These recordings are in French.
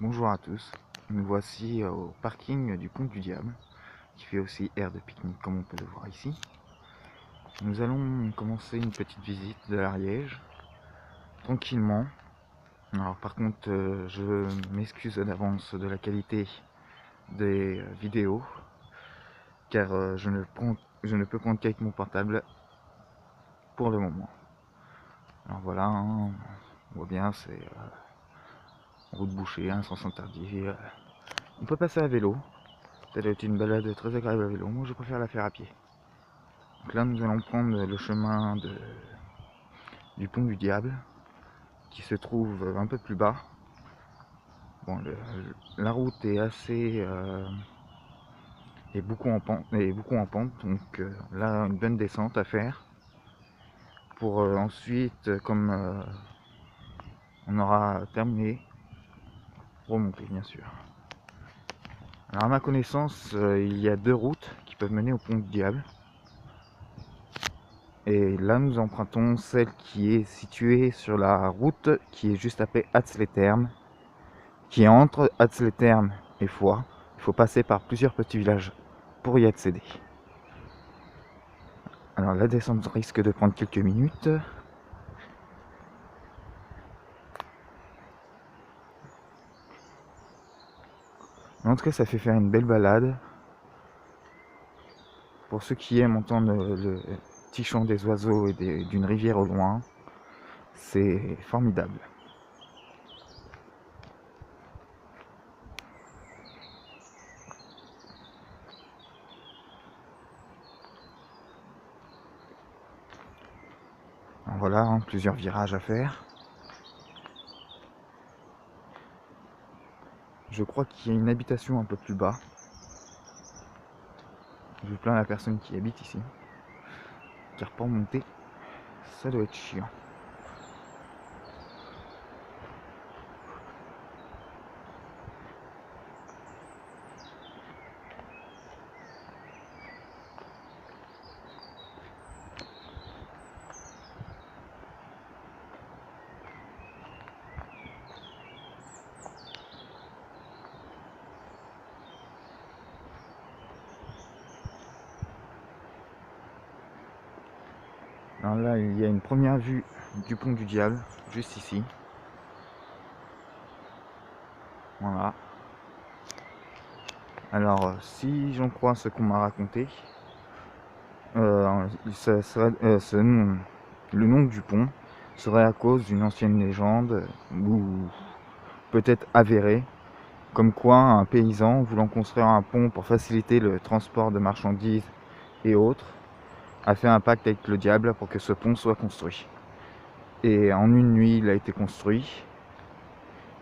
Bonjour à tous, nous voici au parking du Pont du Diable, qui fait aussi aire de pique-nique comme on peut le voir ici. Nous allons commencer une petite visite de l'Ariège, tranquillement. Alors par contre, je m'excuse d'avance de la qualité des vidéos, car je ne peux prendre qu'avec mon portable pour le moment. Alors voilà, hein, on voit bien, c'est route bouchée, sens interdit. On peut passer à vélo. Ça doit être une balade très agréable à vélo. Moi, je préfère la faire à pied. Donc là, nous allons prendre le chemin du Pont du Diable, qui se trouve un peu plus bas. Bon, la route est assez est beaucoup en pente, donc là, une bonne descente à faire. Pour ensuite, comme on aura terminé, remonter, bien sûr. Alors, à ma connaissance, il y a deux routes qui peuvent mener au Pont du Diable. Et là, nous empruntons celle qui est située sur la route qui est juste après Hatz-les-Thermes, qui est entre Hatz-les-Thermes et Foix. Il faut passer par plusieurs petits villages pour y accéder. Alors la descente risque de prendre quelques minutes. En tout cas, ça fait faire une belle balade. Pour ceux qui aiment entendre le petit chant des oiseaux et d'une rivière au loin, c'est formidable. Alors voilà, plusieurs virages à faire. Je crois qu'il y a une habitation un peu plus bas. Je plains la personne qui habite ici, car pour monter, ça doit être chiant. Alors là, il y a une première vue du Pont du Diable, juste ici. Voilà. Alors, si j'en crois ce qu'on m'a raconté, le nom du pont serait à cause d'une ancienne légende, ou peut-être avérée, comme quoi un paysan voulant construire un pont pour faciliter le transport de marchandises et autres, a fait un pacte avec le diable pour que ce pont soit construit. Et en une nuit, il a été construit,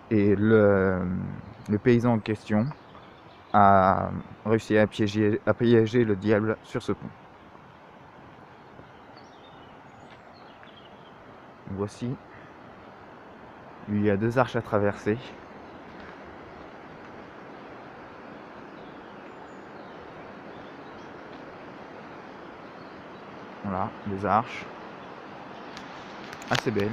et le paysan en question a réussi à piéger le diable sur ce pont. Voici, il y a deux arches à traverser. Voilà, les arches, assez belles.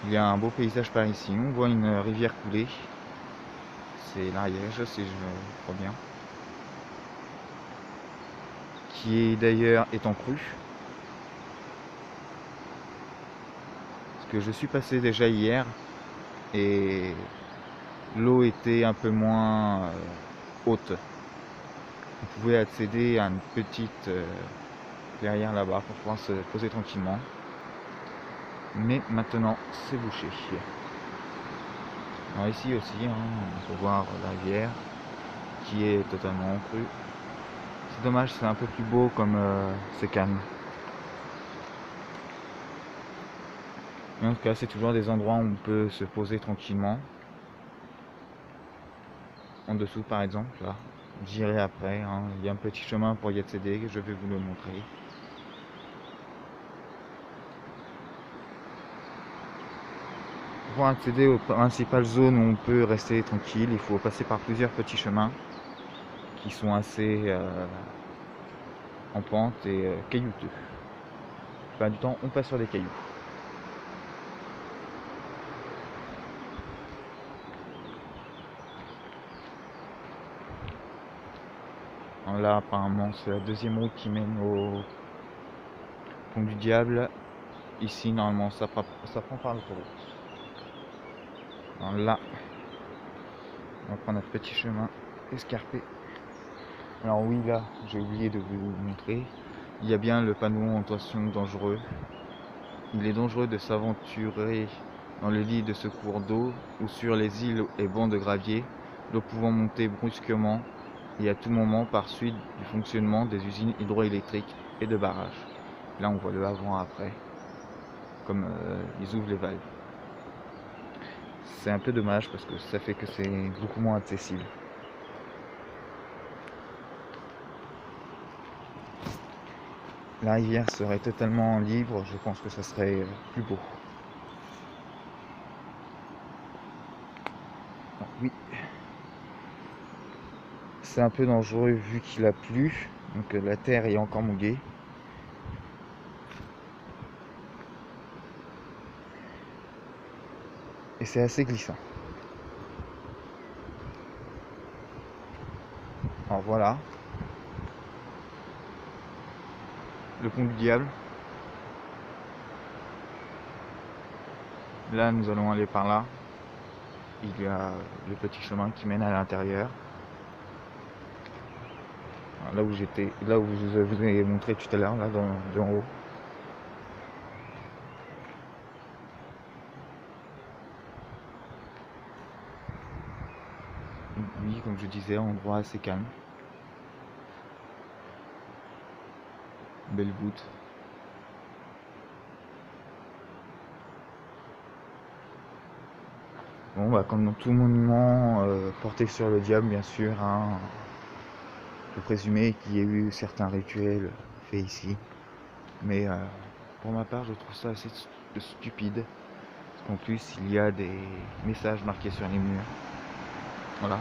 Il y a un beau paysage par ici, on voit une rivière couler. C'est l'Ariège, si je crois bien. Qui est d'ailleurs en crue. Parce que je suis passé déjà hier et l'eau était un peu moins haute. On pouvait accéder à une petite clairière là-bas pour pouvoir se poser tranquillement. Mais maintenant, c'est bouché. Alors ici aussi, on peut voir la rivière qui est totalement en crue. C'est dommage, c'est un peu plus beau comme c'est calme. Mais en tout cas, c'est toujours des endroits où on peut se poser tranquillement. En dessous, par exemple, là, j'irai après. Il y a un petit chemin pour y accéder, je vais vous le montrer. Pour accéder aux principales zones où on peut rester tranquille, il faut passer par plusieurs petits chemins qui sont assez en pente et caillouteux. La plupart du temps, on passe sur des cailloux. là apparemment c'est la deuxième route qui mène au pont du Diable. Ici normalement ça prend par l'autoroute. Alors là on va prendre un petit chemin escarpé. Alors oui, là j'ai oublié de vous montrer, il y a bien le panneau attention dangereux. Il est dangereux de s'aventurer dans le lit de ce cours d'eau ou sur les îles et bancs de gravier, l'eau pouvant monter brusquement et à tout moment par suite du fonctionnement des usines hydroélectriques et de barrages. Là on voit le avant-après, comme ils ouvrent les valves. C'est un peu dommage parce que ça fait que c'est beaucoup moins accessible. La rivière serait totalement libre, je pense que ça serait plus beau. Alors, oui, c'est un peu dangereux vu qu'il a plu, donc la terre est encore mouillée. Et c'est assez glissant. Alors voilà, le pont du Diable. Là nous allons aller par là. Il y a le petit chemin qui mène à l'intérieur. Là où j'étais, là où je vous ai montré tout à l'heure, là d'en haut. Oui, comme je disais, endroit assez calme. Belle goutte. Bon, bah, comme dans tout monument porté sur le diable, bien sûr, hein, je peux présumer qu'il y a eu certains rituels faits ici. Mais pour ma part, je trouve ça assez stupide. Parce qu'en plus, il y a des messages marqués sur les murs. Voilà.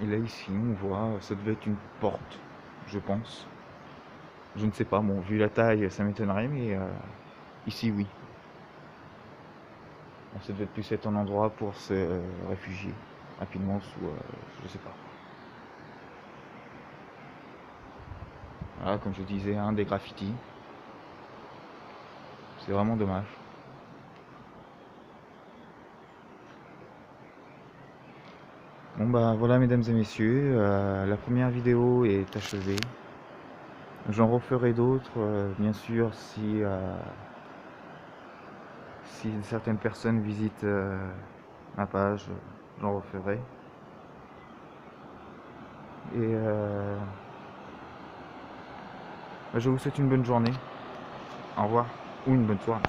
Et là ici on voit, ça devait être une porte, je pense. Je ne sais pas, bon vu la taille ça m'étonnerait, mais ici oui. Bon, ça devait plus être un endroit pour se réfugier rapidement sous, je sais pas. Voilà, comme je disais, un des graffitis. C'est vraiment dommage. Bon bah voilà mesdames et messieurs, la première vidéo est achevée. J'en referai d'autres, bien sûr, si certaines personnes visitent ma page, j'en referai. Et je vous souhaite une bonne journée. Au revoir. Ou une bonne soirée.